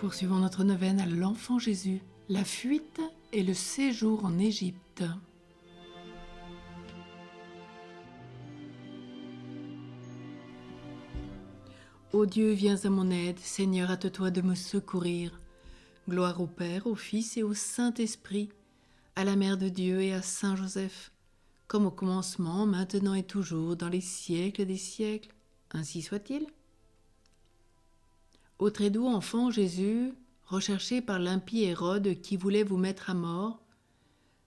Poursuivons notre neuvaine à l'enfant Jésus, la fuite et le séjour en Égypte. Ô Dieu, viens à mon aide, Seigneur, hâte-toi de me secourir. Gloire au Père, au Fils et au Saint-Esprit, à la Mère de Dieu et à Saint Joseph, comme au commencement, maintenant et toujours, dans les siècles des siècles. Ainsi soit-il. Ô très doux enfant Jésus, recherché par l'impie Hérode qui voulait vous mettre à mort,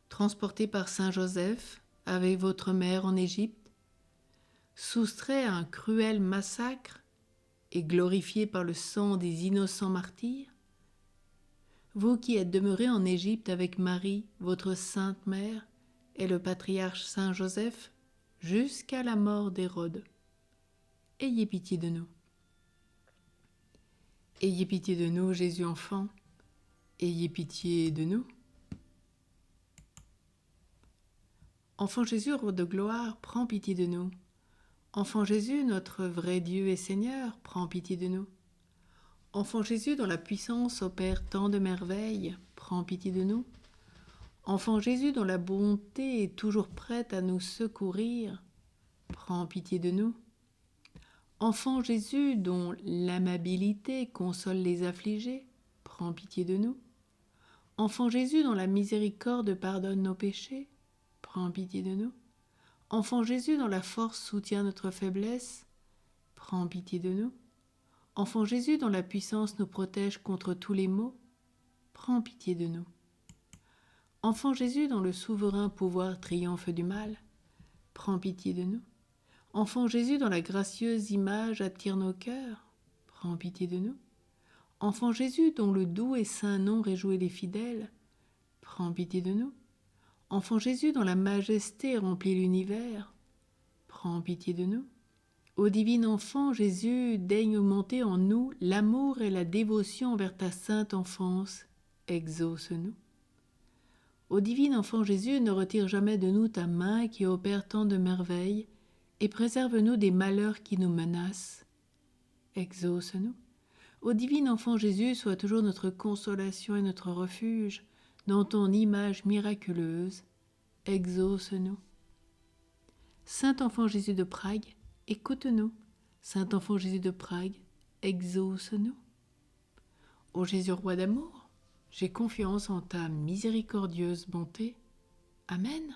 transporté par Saint Joseph avec votre mère en Égypte, soustrait à un cruel massacre et glorifié par le sang des innocents martyrs, vous qui êtes demeuré en Égypte avec Marie, votre sainte mère, et le patriarche Saint Joseph, jusqu'à la mort d'Hérode, ayez pitié de nous. Ayez pitié de nous, Jésus enfant, ayez pitié de nous. Enfant Jésus, roi de gloire, prends pitié de nous. Enfant Jésus, notre vrai Dieu et Seigneur, prends pitié de nous. Enfant Jésus, dont la puissance opère tant de merveilles, prends pitié de nous. Enfant Jésus, dont la bonté est toujours prête à nous secourir, prends pitié de nous. Enfant Jésus, dont l'amabilité console les affligés, prends pitié de nous. Enfant Jésus, dont la miséricorde pardonne nos péchés, prends pitié de nous. Enfant Jésus, dont la force soutient notre faiblesse, prends pitié de nous. Enfant Jésus, dont la puissance nous protège contre tous les maux, prends pitié de nous. Enfant Jésus, dont le souverain pouvoir triomphe du mal, prends pitié de nous. Enfant Jésus, dont la gracieuse image attire nos cœurs, prends pitié de nous. Enfant Jésus, dont le doux et saint nom réjouit les fidèles, prends pitié de nous. Enfant Jésus, dont la majesté remplit l'univers, prends pitié de nous. Ô divin enfant Jésus, daigne augmenter en nous l'amour et la dévotion envers ta sainte enfance, exauce-nous. Ô divin enfant Jésus, ne retire jamais de nous ta main qui opère tant de merveilles et préserve-nous des malheurs qui nous menacent, exauce-nous. Ô divin enfant Jésus, sois toujours notre consolation et notre refuge, dans ton image miraculeuse, exauce-nous. Saint enfant Jésus de Prague, écoute-nous. Saint enfant Jésus de Prague, exauce-nous. Ô Jésus roi d'amour, j'ai confiance en ta miséricordieuse bonté. Amen.